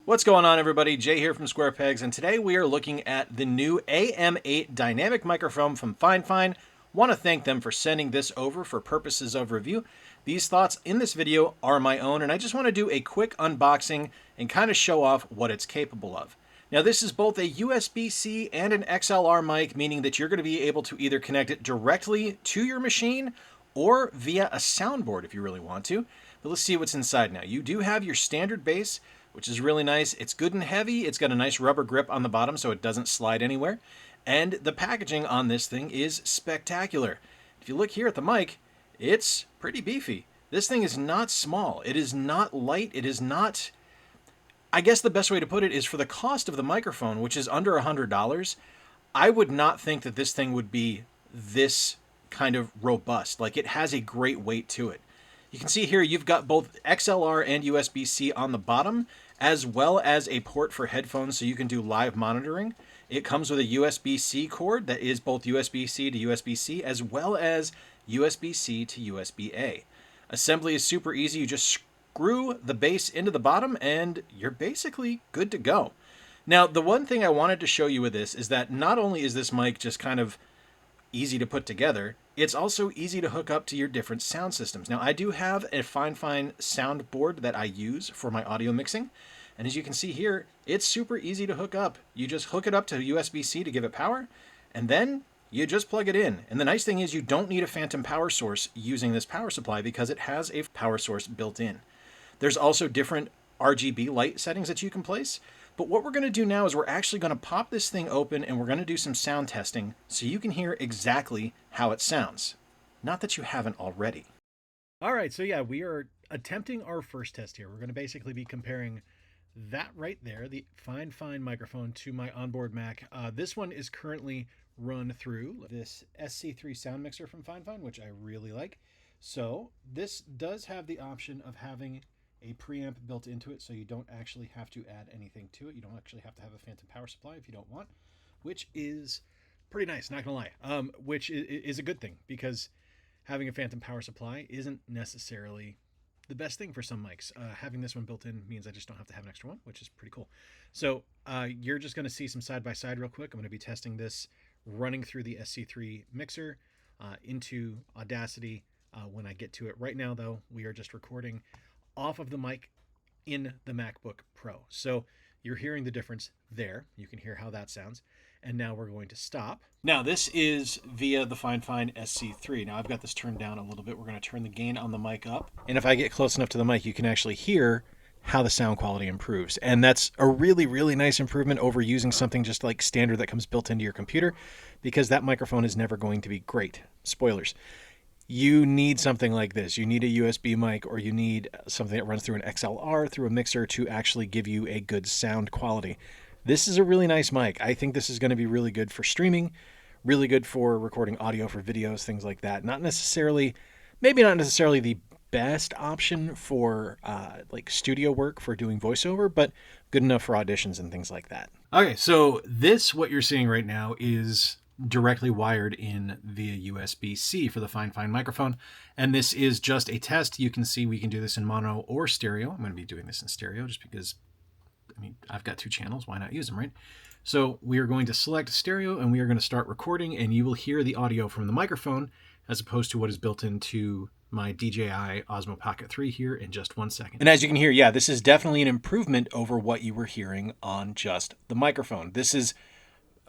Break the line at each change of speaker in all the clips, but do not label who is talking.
What's going on, everybody? Jay here from Square Pegs, and today we are looking at the new AM8 dynamic microphone from Fifine. Want to thank them for sending this over for purposes of review. These thoughts in this video are my own, and I just want to do a quick unboxing and kind of show off what it's capable of. Now, this is both a USB-C and an XLR mic, meaning that you're going to be able to either connect it directly to your machine or via a soundboard if you really want to. But let's see what's inside now. You do have your standard base, which is really nice. It's good and heavy. It's got a nice rubber grip on the bottom so it doesn't slide anywhere. And the packaging on this thing is spectacular. If you look here at the mic, it's pretty beefy. This thing is not small. It is not light. It is not... I guess the best way to put it is for the cost of the microphone, which is under $100, I would not think that this thing would be this kind of robust. Like, it has a great weight to it. You can see here you've got both XLR and USB-C on the bottom, as well as a port for headphones so you can do live monitoring. It comes with a USB-C cord that is both USB-C to USB-C, as well as USB-C to USB-A. Assembly is super easy. You just screw the base into the bottom and you're basically good to go. Now, the one thing I wanted to show you with this is that not only is this mic just kind of easy to put together, it's also easy to hook up to your different sound systems. Now, I do have a Fifine soundboard that I use for my audio mixing, and as you can see here, it's super easy to hook up. You just hook it up to USB-C to give it power, and then you just plug it in. And the nice thing is you don't need a phantom power source using this power supply because it has a power source built in. There's also different RGB light settings that you can place. But what we're going to do now is we're actually going to pop this thing open and we're going to do some sound testing so you can hear exactly how it sounds. Not that you haven't already. All right, so yeah, we are attempting our first test here. We're going to basically be comparing that right there, the Fifine microphone, to my onboard Mac. This one is currently run through this SC3 sound mixer from Fifine, which I really like. So this does have the option of having a preamp built into it, so you don't actually have to add anything to it. You don't actually have to have a phantom power supply if you don't want, which is pretty nice, not gonna lie, which is a good thing, because having a phantom power supply isn't necessarily the best thing for some mics. Having this one built in means I just don't have to have an extra one, which is pretty cool. So you're just going to see some side-by-side real quick. I'm going to be testing this running through the SC3 mixer into Audacity when I get to it. Right now, though, we are just recording off of the mic in the MacBook Pro. So you're hearing the difference there. You can hear how that sounds. And now we're going to stop. Now this is via the Fifine SC3. Now I've got this turned down a little bit. We're going to turn the gain on the mic up. And if I get close enough to the mic, you can actually hear how the sound quality improves. And that's a really, really nice improvement over using something just like standard that comes built into your computer, because that microphone is never going to be great. Spoilers. You need something like this. You need a USB mic, or you need something that runs through an XLR, through a mixer, to actually give you a good sound quality. This is a really nice mic. I think this is going to be really good for streaming, really good for recording audio for videos, things like that. Maybe not necessarily the best option for like studio work for doing voiceover, but good enough for auditions and things like that. Okay, so what you're seeing right now is directly wired in via USB-C for the Fifine microphone. And this is just a test. You can see we can do this in mono or stereo. I'm going to be doing this in stereo just because, I mean, I've got two channels. Why not use them, right? So we are going to select stereo and we are going to start recording, and you will hear the audio from the microphone as opposed to what is built into my DJI Osmo Pocket 3 here in just 1 second. And as you can hear, yeah, this is definitely an improvement over what you were hearing on just the microphone. This is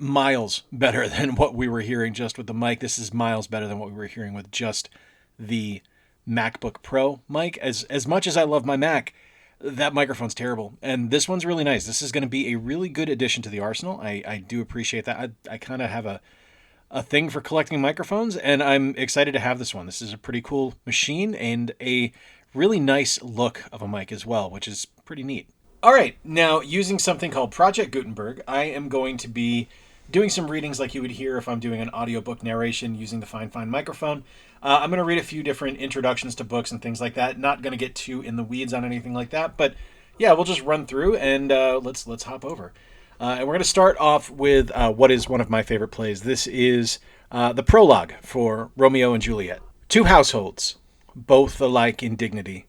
miles better than what we were hearing just with the mic. This is miles better than what we were hearing with just the MacBook Pro mic. As much as I love my Mac, that microphone's terrible. And this one's really nice. This is going to be a really good addition to the arsenal. I do appreciate that. I kind of have a thing for collecting microphones, and I'm excited to have this one. This is a pretty cool machine and a really nice look of a mic as well, which is pretty neat. All right, now using something called Project Gutenberg, I am going to be doing some readings like you would hear if I'm doing an audiobook narration using the Fifine microphone. I'm going to read a few different introductions to books and things like that. Not going to get too in the weeds on anything like that, but yeah, we'll just run through and let's hop over. And we're going to start off with what is one of my favorite plays. This is the prologue for Romeo and Juliet. Two households, both alike in dignity,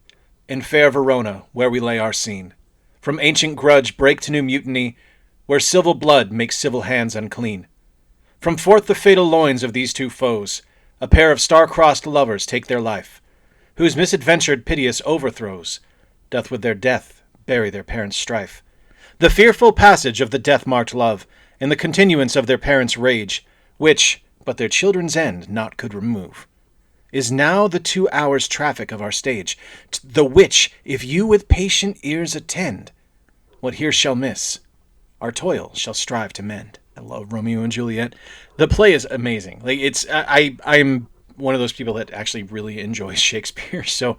in fair Verona, where we lay our scene. From ancient grudge break to new mutiny, where civil blood makes civil hands unclean. From forth the fatal loins of these two foes, a pair of star-crossed lovers take their life, whose misadventured piteous overthrows doth with their death bury their parents' strife. The fearful passage of the death-marked love, and the continuance of their parents' rage, which but their children's end naught could remove, is now the 2 hours' traffic of our stage, the which, if you with patient ears attend, what here shall miss, our toil shall strive to mend. I love Romeo and Juliet. The play is amazing. Like I'm one of those people that actually really enjoys Shakespeare, so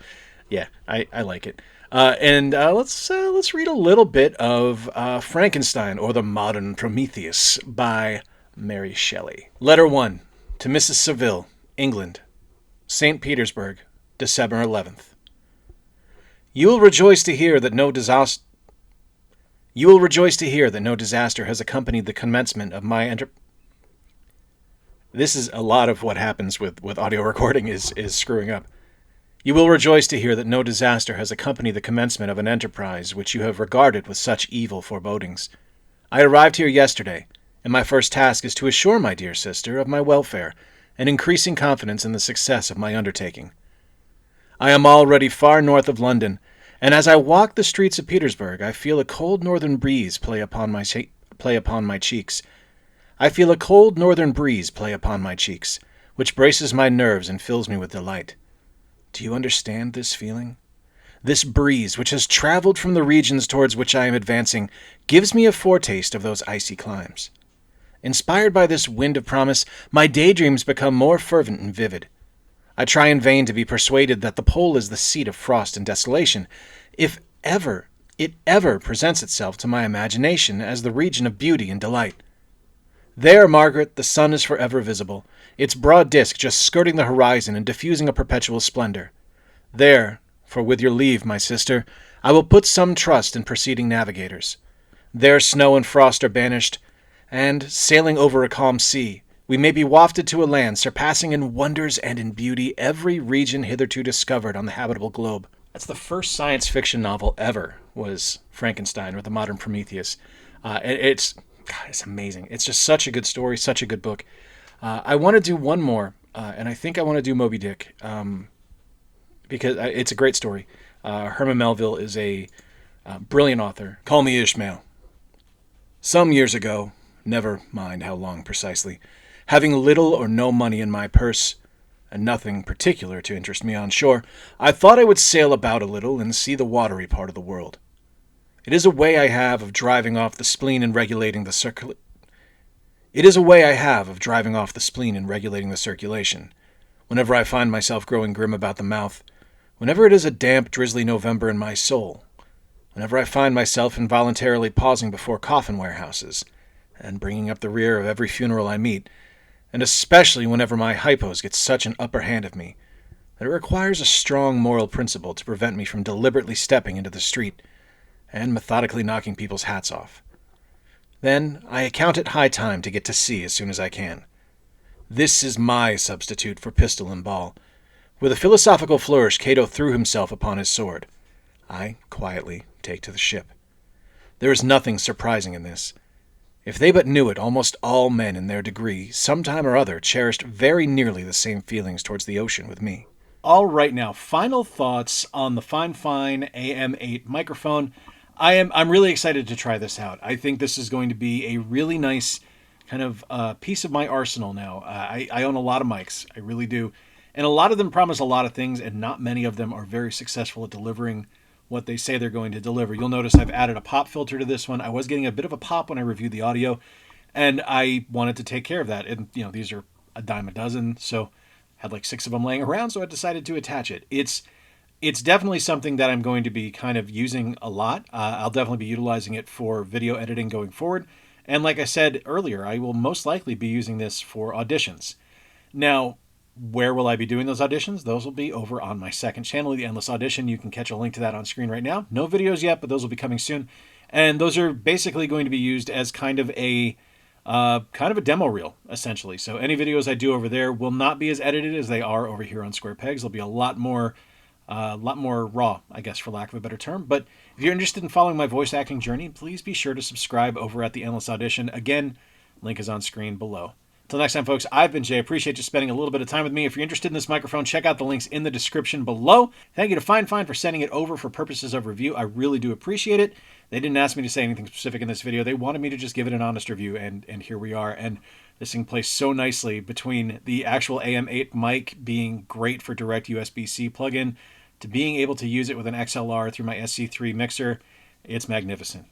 yeah, I like it. Let's read a little bit of Frankenstein, or the Modern Prometheus, by Mary Shelley. Letter 1 to Mrs. Saville, England, St. Petersburg, December 11th. You will rejoice to hear that no disaster has accompanied the commencement of my This is a lot of what happens with audio recording is screwing up. You will rejoice to hear that no disaster has accompanied the commencement of an enterprise which you have regarded with such evil forebodings. I arrived here yesterday, and my first task is to assure my dear sister of my welfare and increasing confidence in the success of my undertaking. I am already far north of London, and as I walk the streets of Petersburg, I feel a cold northern breeze play upon my cheeks. Which braces my nerves and fills me with delight. Do you understand this feeling? This breeze, which has traveled from the regions towards which I am advancing, gives me a foretaste of those icy climes. Inspired by this wind of promise, my daydreams become more fervent and vivid. I try in vain to be persuaded that the pole is the seat of frost and desolation, if it ever presents itself to my imagination as the region of beauty and delight. There, Margaret, the sun is forever visible, its broad disk just skirting the horizon and diffusing a perpetual splendor. There, for with your leave, my sister, I will put some trust in preceding navigators. There snow and frost are banished, and, sailing over a calm sea, we may be wafted to a land surpassing in wonders and in beauty every region hitherto discovered on the habitable globe. That's the first science fiction novel ever, was Frankenstein, or the Modern Prometheus. It's amazing. It's just such a good story, such a good book. I want to do one more, and I think I want to do Moby Dick, because it's a great story. Herman Melville is a brilliant author. Call me Ishmael. Some years ago, never mind how long precisely, having little or no money in my purse, and nothing particular to interest me on shore, I thought I would sail about a little and see the watery part of the world. It is a way I have of driving off the spleen and regulating the circulation. Whenever I find myself growing grim about the mouth, whenever it is a damp, drizzly November in my soul, whenever I find myself involuntarily pausing before coffin warehouses and bringing up the rear of every funeral I meet, and especially whenever my hypos get such an upper hand of me that it requires a strong moral principle to prevent me from deliberately stepping into the street and methodically knocking people's hats off. Then I account it high time to get to sea as soon as I can. This is my substitute for pistol and ball. With a philosophical flourish, Cato threw himself upon his sword. I quietly take to the ship. There is nothing surprising in this. If they but knew it, almost all men in their degree, sometime or other, cherished very nearly the same feelings towards the ocean with me. All right, now, final thoughts on the Fifine AM8 microphone. I'm really excited to try this out. I think this is going to be a really nice kind of piece of my arsenal now. I own a lot of mics. I really do. And a lot of them promise a lot of things, and not many of them are very successful at delivering what they say they're going to deliver. You'll notice I've added a pop filter to this one. I was getting a bit of a pop when I reviewed the audio, and I wanted to take care of that. And, these are a dime a dozen, so had like 6 of them laying around, so I decided to attach it. It's definitely something that I'm going to be kind of using a lot. I'll definitely be utilizing it for video editing going forward. And like I said earlier, I will most likely be using this for auditions. Now, where will I be doing those auditions? Those will be over on my second channel, The Endless Audition. You can catch a link to that on screen right now. No videos yet, but those will be coming soon. And those are basically going to be used as kind of a demo reel, essentially. So any videos I do over there will not be as edited as they are over here on Square Pegs. They'll be a lot more raw, I guess, for lack of a better term. But If you're interested in following my voice acting journey, please be sure to subscribe over at The Endless Audition. Again, link is on screen below. Until next time, folks, I've been Jay. Appreciate you spending a little bit of time with me. If you're interested in this microphone, check out the links in the description below. Thank you to Fifine for sending it over for purposes of review. I really do appreciate it. They didn't ask me to say anything specific in this video. They wanted me to just give it an honest review, and here we are. And this thing plays so nicely between the actual AM8 mic being great for direct USB-C plug-in to being able to use it with an XLR through my SC3 mixer. It's magnificent.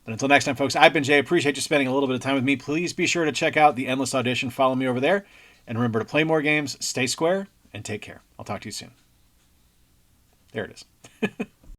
But until next time, folks, I've been Jay. Appreciate you spending a little bit of time with me. Please be sure to check out The Endless Audition. Follow me over there. And remember to play more games, stay square, and take care. I'll talk to you soon. There it is.